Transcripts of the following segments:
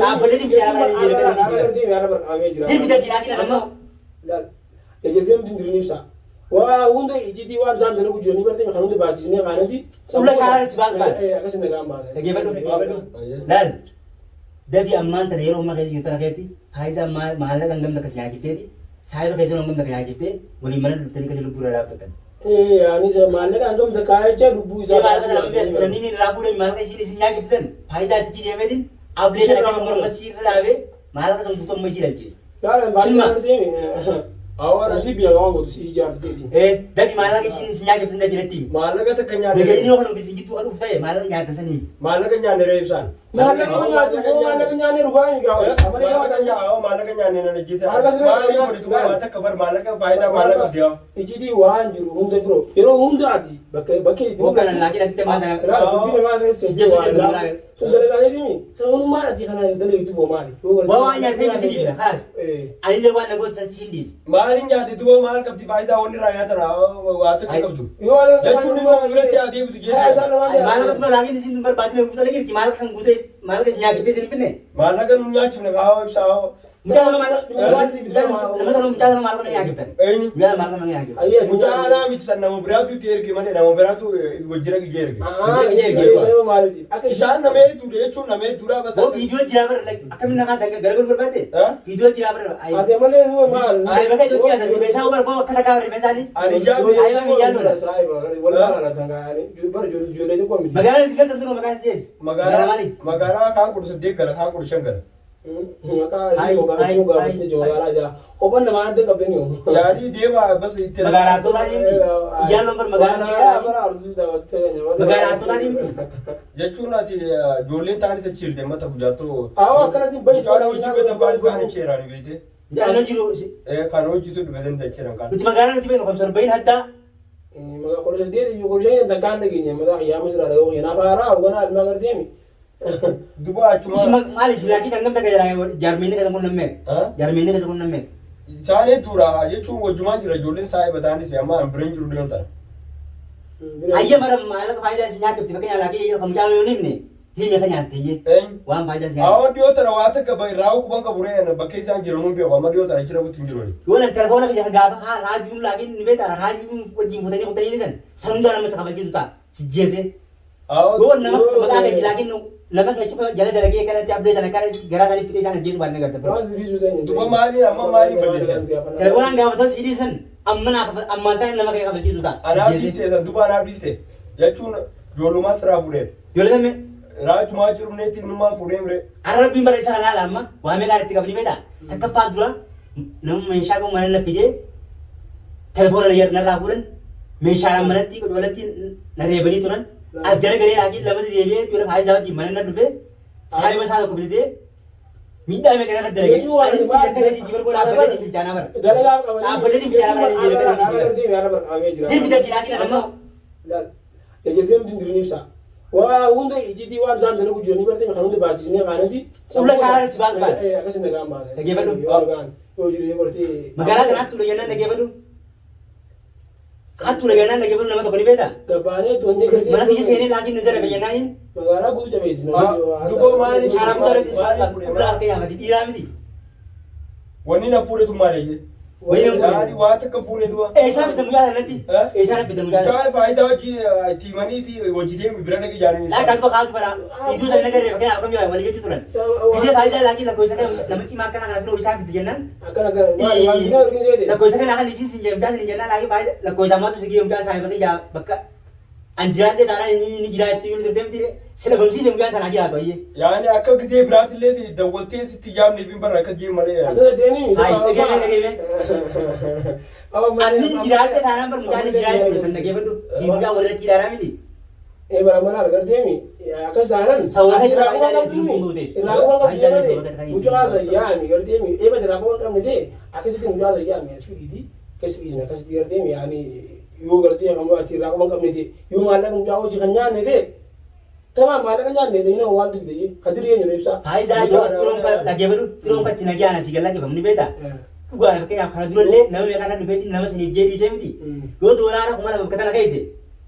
Dhaabbileen biyya alaa baay'ee jira. Hin miidhagina kina nama. Ejjetem dindirin ibsa. Waa hunda ijiti waan isaan dalagu jiranii bartee kan hundi baasisnee qaanati. Sulla shaaris baan kan. Akkas hin nagaan baate. Dhageeffadhu. Laal. Dafi ammaan tana yeroo ammaa keessa jirtan keetti faayidaa maallaqa hangam akka sinyaa gifteeti. Saayiba keessa hangam akka sinyaa giftee waliin mana dhuftanii keessa lubbuu irraa dhaabbatan. Anis maallaqa hangam akka jecha lubbuu isaa. Maallaqa nama biyya turanii irraa fuudhanii maallaqa isiin sinyaa giftan faayidaa itti deemeetiin ablee kana keessa morma siirra dhaabee maallaqa san guutuu amma isii dhalchiisa. Awara si biya wangu tu si jarti. Dafi maallaqa isiin sinyaa giftan dafi natti. Maallaqa takka nyaata. Daganii yoo kana ofiisin gittuu aduuf ta'e maallaqa nyaatan sanii. Maallaqa nyaanne reebsaan. Maallaqa nyaanne rubaani gaa'u. Amani sama kan nyaa maallaqa nyaanne na najjisa. Maallaqa wali tu waa takka bar maallaqa faayidaa maallaqa diya. Ijidi waan jiru hunda firo. Yeroo hunda ati bakka itti. Wakana lagi nasi teman dengan. Hojii namaa seesse. Dalagaa dimi. Sababni maal ati kana dalagaa tu maali. Bawa nyaatee na sini bila khas. Ani le waan nagoot san sindis. Maali nyaate tu maal qabdi faayidaa wanni raayyaa tara waa takka qabdu. Jechuun immoo biratti ati bitu jechuudha. Maallaqa tu lagi nisi number baat mee buta lagi maallaqa san guute maallaqa nyaatee sin finne. Maallaqa nu nyaachuuf kaawwa ibsaa. Mucaa nama nama sana mucaa nama maallaqa mee nyaakiftan. Eenyu. Mucaa maallaqa mee nyaakiftan. Mucaa naa miti san nama biraatu itti erge malee nama biraatu wajjira gijee erge. Isaan nama hedduu jechuun nama hedduudha basa. Oh viidiyoo jira bara akkamiin nagaa garagaru barbaadde. Viidiyoo jira bara. Ate malee nu maal. Saayiba kee jootii yaadda ribeesaa bara boo akka dhagaa ribeesaanii. Ani jaabi saayiba miyyaan lola. Saayiba walaa na tangaani bara ijoollee tokko miti. Magaalaa si galtan tunoo magaalaa si'ees. Magaalaa kaan kudha saddeet gala kaan kudha shan gala. Kophan namaa adda qabdanii hoo. Yaadii deemaa bas itti. Magaalaa tolaa ni miti. Iyyaan loon magaalaa tolaa ni miti. Jechuun ati ijoolleen taanis achi jirte mata guddaatoo. Akkanatti baay'ee Waan hojii beektan faanis kaan achi jiraani beekte. Yaanoo jiru. Kan hojii dhufeetan achi jiran kan. Nuti magaalaa nuti beeknu kamsa bayin haddaa. Maka kalau sedih juga saya tekan lagi nih, maka ya masih ada orang yang apa arah, bukan ada magar dia mi. Dua cuma. Si malis lagi tanggap tak kerja Jarmini ketemu namme. Jarmini ketemu namme. Saya turah aja cuma cuma jira jualin saya bertani siapa brand jual dia ntar. Ayah malam malam faedah sinyal tu tiba kena lagi kamu jangan unim nih. Himi kan nyantai je. Wan faedah sinyal. Awak dia tera wata kebai rau kubang kabure bakai sang jiro numpi awak dia tera cira buat jiro ni. Yuan telepon lagi jangan gabah ha rajun lagi ni beta rajun wajib mutani mutani ni sen. Sandal nama sekarang juta si jese. Yuan nama mata ada lagi nu lama kayak cuma jalan lagi kan tiap dia jalan kan gara gara piti sana jesu banding kata. Tuh mali amma mali beli. Telepon gak betul sih sen. Amma tan nama kayak apa juta. Anak diste san tuh anak diste. Ya cuma jual rumah serah fude. Jual sama. Raj cuma cuma neti rumah fude mre. Arab bimbar isa lala amma. Wah mereka ada tiga beli beda. Takkan padura. Nama mensyakong mana nak pilih. Telepon layar nara fulen. Mensyakong mana ti kedua ti nara beli turan. As gara-gara lagi lama tu dia biar turan hari zaman di mana nak dupe. Sehari masa aku beli dia. Minta mereka nak derek. Ada sekitar kerja di jibar pun apa kerja di janabar. Apa kerja di janabar di janabar. Dia minta lagi nama. Ya jadi mungkin diri nisa. Wah, unda jadi wan zam dulu jual ni berarti macam unda basis ni mana di. Ulah cara sebangkan. Akas ni gambar. Lagi apa tu? Organ. Oh jadi berarti. Magala kan tu lagi lagi apa tu? Atu lagi lagi apa tu nama tu kau ni beda. Kapan tu ni kerja. Mana kerja sini lagi nazar apa yang lain? Magala buat macam ini. Tu kau mali Cara tu ada di sebalik. Ulah kerja mati tiram ni. Wani na fude tu mali je. Wani na fude. Wata kan fude tu. Esa betul muda nanti. Esa betul muda. Kau faedah ti mani ti wajib dia berada lagi jalan ni. Lah kan bakal tu pada. Itu saya nak kerja. Pakai apa ni? Wani itu turan. Isi faedah lagi lah. Kau sekarang nama cima makan akan perlu bisa gitu jangan. Akan. Wah, ini orang ni. Lah kau sekarang akan isi sinjam jangan sinjam lagi faedah. Lah kau sama tu segi umkan saya pakai ya bakal. Anjuran dia tanah ini gila itu ni tertem tidak. Sila bangsi jangan sana lagi atau ye. Ya ni akak kerja berarti lesi double test tijam ni pun berangkat je malah. Ada dia ni. Hai, lagi. Anin jiran dia tanah bermukaan jiran itu sana lagi apa tu? Sehingga orang tidak ramai di. Bagaimana agar dia ni? Akan sana. Sawah itu rakuan kam tu ni. Rakuan kam dia ni. Muncul asa ya mi agar dia ni. Pada rakuan kam ni. Akan sekian muncul asa ya mi. Seperti ini. Kesini nak kasih dia ni. Yani. Yo करते हैं हम अच्छी राग में कम नहीं थी यो मालक हम जाओ चिकन जाने दे तमाम मालक जाने दे ना वाल दे ये खतरी है न्यूज़ सा भाई जाए जो तुरंत कर लगे बरु तुरंत कर तिना क्या ना सिगल लगे हमने बेटा गua के आप खाना दूर ले नम में खाना दुबे थी नम से निजे दी से मिटी यो दोला ना कुमार हम कथा लगा इसे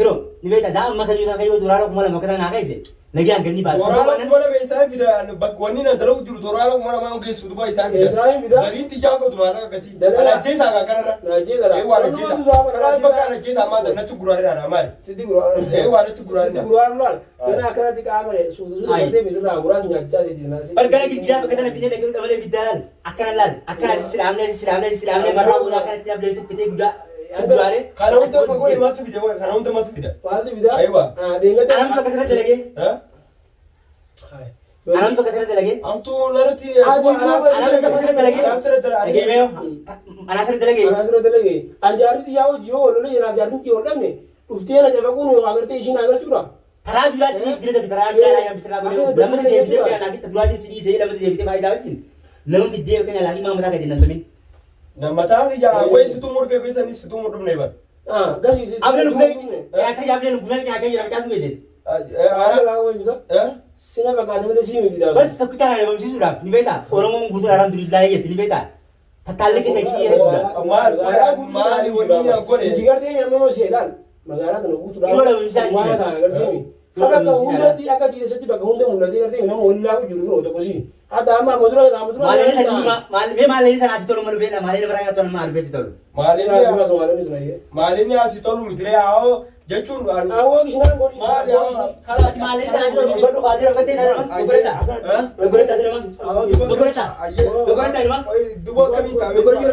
Pero ni beektaa isaa amma kan jiru kan yoo duraan akkuma lama akkasana naa kaise nagaan ganni baatu. Waraana kuma lama isaan fida bakkoonni na dalagu jiru waraana kuma lama geessu duba isaan fida. Isaan fida. Zaliinti jaako tumaara gati. Najjeesa ka kanarra. Najjeesa. Waa najjeesa. Karaa bakka najjeesa amma natti guraare dha maali. Sitti guraare. Waa natti guraare. Sitti guraare laal. Kana akkanatti qaama suutu gartee misirraa muraas nyaachaa jedhina. Bargana giddaa bakka tana fidee dhaqee dhamalee biddaan akkana laal akkana silaamnee marraa buusaa akkanatti ableetti fitee guddaa. Sudare. Kana untuk kau masuk video, kana untuk masuk video. Masuk video. Aywa. Dengan alam tu kesana lagi. Alam tu kesana lagi. Am tu nanti. Alam tu kesana lagi. Lagi meo. Anak saya lagi. Anak saya lagi. Anjari dia jauh jauh, lalu yang anjari dia orang ni. Uftian aja aku nu agar tu isin agar curah. Terang juga ni segera tapi terang juga yang bisa lakukan. Lama dia video kan lagi terjual di sini saya lama dia video baik jauhin. Lama video kan lagi mama tak ada nanti. Nama tahu ya, wei situ murfe wei sana situ murfe neba. Gas isi. Abang lu guna, kaya abang lu guna kaya yang macam tu je. Ada lagu ni sah. Sini bagai ada sini tidak. Bas tak kita ada macam sudah. Ni beta. Orang orang butuh alhamdulillah ya. Ni beta. Fatal kita kiai itu lah. Mal wani yang kau ni. Jika dia memang sedan, magara tu butuh. Itu lah misalnya. Mana tak kerja ni. Kalau hundat dia akan tidak setiap bagai hundat muda dia kerja. Memang ulah aku juru tu kosi. Ada ama madura. Malini sana malini sana asal tolong malu bena malini berangkat tuan malu besi tolong. Malini asal tolong mitra awak jacun. Awak kisah gori. Kalau malini sana asal tolong baru kadir apa tu sana? Berita sana berita ni mah. Dua kami tak. Berita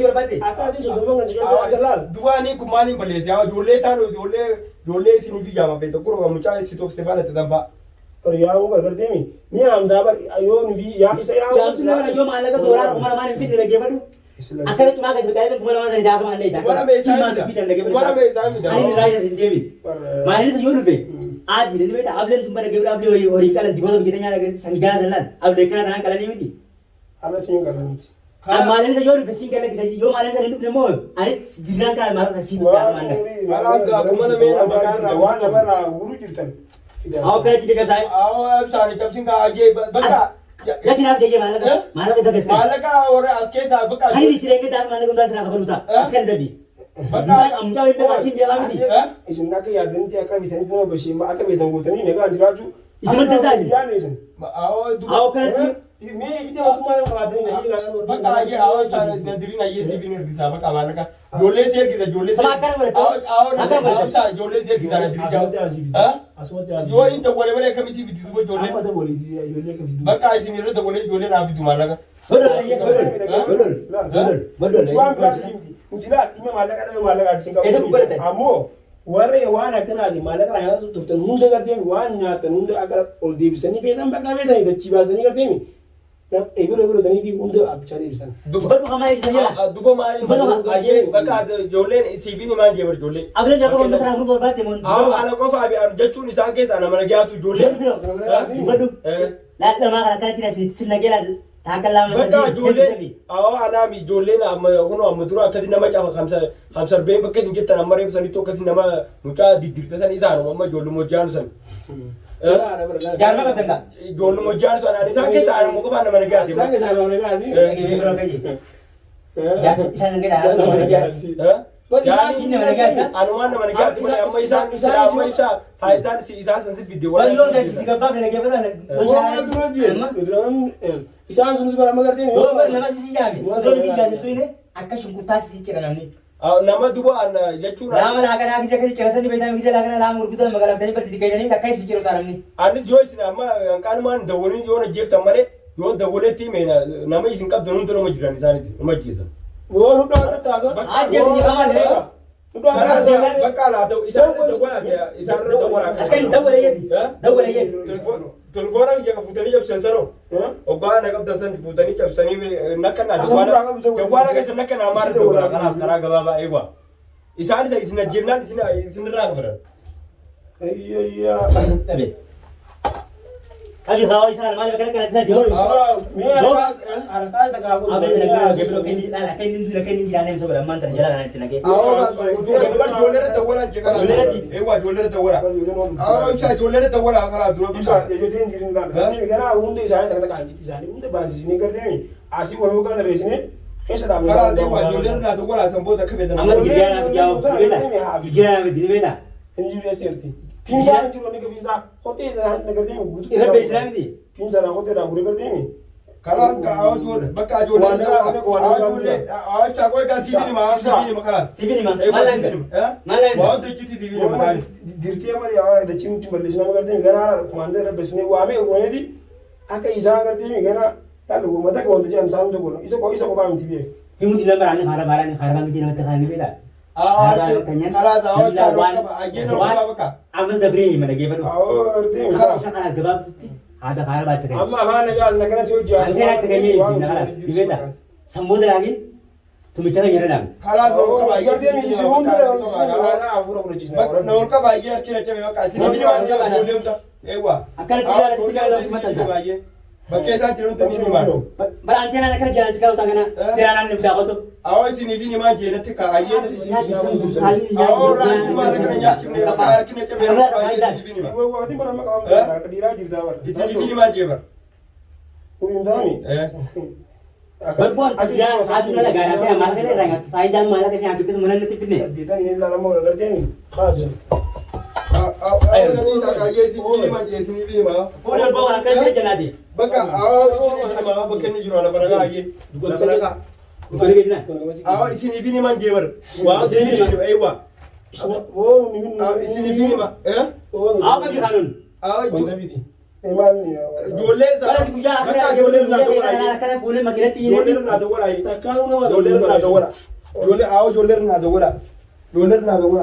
jual bati. Apa dia sudah mengajar saya. Dua ni kumani Malaysia. Jole tahu jole sini fija apa itu. Kurang macam situ Stefan itu nampak. पर यार वो करते हैं मी अहमदाबाद आयो निवी यहाँ इसे यार हम सुना ना जो मान लगा तो रात हमारा मान फिर लगे बड़ू अकल तुम्हारा कैसे बताया तो तुम्हारा मान से जाकर मान नहीं था तुम्हारा में ऐसा तुम्हारा में ऐसा अरे राय से देवी मान से यो रुपए आज दिन में बेटा अब ले तुम्हारे गेबल अब ले और इकल दिवस में कितने लगे संज्ञा चलन अब लेकर आना कल नहीं मिली अब सिंग कर रही अब मान से यो रुपए सिंग करने की सही यो मान से नहीं तुमने मोह अरे दिना का मान से सीधा मान महाराज का कुमार में ना वन नंबर गुरु कीर्तन आओ करे चीज़ कर साहब आओ अब सारी जब सिंह का ये बच्चा लेकिन आप जाइए माला का दबेस माला का और आजके साहब का हरी नीति रहेंगे दार माला को दार से ना खबर होता इसके अंदर भी बच्चा अम्मा इनके पास ही बिया भी इस ना के याद नहीं आका भी तो बशी मा आका भी तो नहीं नेगा अंजराजू इसमें दसा या नहीं आओ करे चीज़ मैं भी तो तुम्हारे बात नहीं है बता ये आओ सारे नदरी ना ये सीबी ने साहब का माला का जोले से की जोले से आओ ना सा जोले से की सारे नदरी जाओ हां असमत जो इन तो बोले बोले कमिटी भी तो जोले मत बोली जोले के बका इसी ने तो बोले जोले ना भी तुम्हारा का बोल मुझे तुम्हें माला का सिंह ऐसे ऊपर है Amo warre wana kana di malaka ya to to nunda garte mi wana ta nunda agar ol di bisani pe dan baka be dai da ci ba sani garte mi na e bolo dani di unda abcha di bisan duba ko hamaye shi yala duba mari aje baka jole cv ni ma je bar jole able jago mo sara group ba te mon duba ana ko fa bi jachu ni san ke sana mana gya tu jole duba du la da ma kana tira sin na gela takalla ma baka jole aw ana mi jole na amma kono amma tura kazi na ma cha khamsar be bakke sin kitta na mare sani to kazi na ma mucha didirta sani sano amma jole mo jan san jangan kata enggak jole mo jan san ani san ke sana mo ko fa na mana gya ti Sang sana mana gadi? lagi be bro kaji ya isa ngada mana gadi ya sini mana gya anu mana mana gya ti amma isa faisan si isa san si video wala yo da si gaba lagi be na Isaan sunus bara magarti ni. yo nama si jami zo ni gaje tu ini akka shungkuta si kira namni nama duba ana jechura nama la kana kisi kisi kira sani beta kisi la kana la murguda magala tani per dikai jani takkai si kira namni ani joyce na amma kan man da woni yona jefta mare yon da wole ti mena nama isin kab donun to mo jirani sani mo jisa wo lu do ta sa aje ni kama ne baka la da isa da wala ya isa da wala askan dawala yedi telefon aja ka futani jab sensano oga na kab dan san futani jab sani nakana jawara ka sanaka na mar da wala kana askara gaba ba aiwa isa ni isina jirna isina ra ka fara ayya tabe kaji khawa isa mal kana kana sa dio Arata tak aku. abe na kana je bro kini la kai nindu la kai nindu ane so bara mantar jala na tinage jolere ta wala je ka jolere ti aiwa jolere ta wala isa jolere ta wala kala duro bisa je tin jirin da ni gana unde isa ta ka ji tisani unde basi ni garte mi asi wala ka da resine keessa dhaabne karaa ta'e waa ijoolleen irraa tokko laasan booda akka beekan amma gidiyaa gidiyaa beeda inni jiru eesseerti piinsaa jiru inni piinsaa hottee nagartee guutuu irra beeksisa miti piinsaa dhaan hottee dhaan guree gartee karaa ka awwa ijoollee bakka ijoolleen awwa chaakoo egaa tiiviin ma karaa sibini ma malan waan tujjiti tiiviin ma karaa dirtee malee awwa dachii nuti balleessina gartee ganaa kumaandee rabbeessine waamee gooneeti akka isaa gartee ganaa lalu mata ko wanti jam sam to gono isa ko fam tibe himu dina barani khara barani khara bangi dina mata khani beda karaa zawo chaakoo agena ruba baka amal dabri mana gefado arte karaa isa kana gabab tutti hada khara bat kai amma amana ga na kana so jiya antena ta ganye inji na khara beda samboda lagin tumichara yara dam karaa do ka ba gartee mi isi hunde da wala afura fura jisna bakka na warka ba ya kira ke ba ka sini fini ma ja ba dem ta ewa akana tiga mata ta bakkee isaa jiru tamni ni maado bara antena na kana jalan sikau tangana teranan ni fida koto awo isini fini ma jeelatti ka ayyee isini awo raani ma kana nyaachifne bakka harkine ke be isini fini ma wo ati bara ma ka kadira jirda war isini fini ma jeebar undami Berbon tiga aduna la gara te amal kene ranga tai jang mala ke siang bitu manan niti pinne sadita ini la mo gartee mi khas awo ni sa ka ayyee isini fini ma isini fini ma fodol bo kana kan janadi bakka awo isini fini ma bakka ni jiru ala bara ga ayyee dugol sana ka Kone ke jina awo isini fini ma jeebar wa isini fini ewa wo ni isini fini ma aw ka bihanun awo bidi iman ni ijoollee bara di guyya bakka kana ijoollee irraa tokko kana kana fule makinatti ijoollee yine irraa tokko laa takkaanu nama ijoollee irraa tokko ijoollee awo ijoollee irraa tokko ijoollee irraa tokko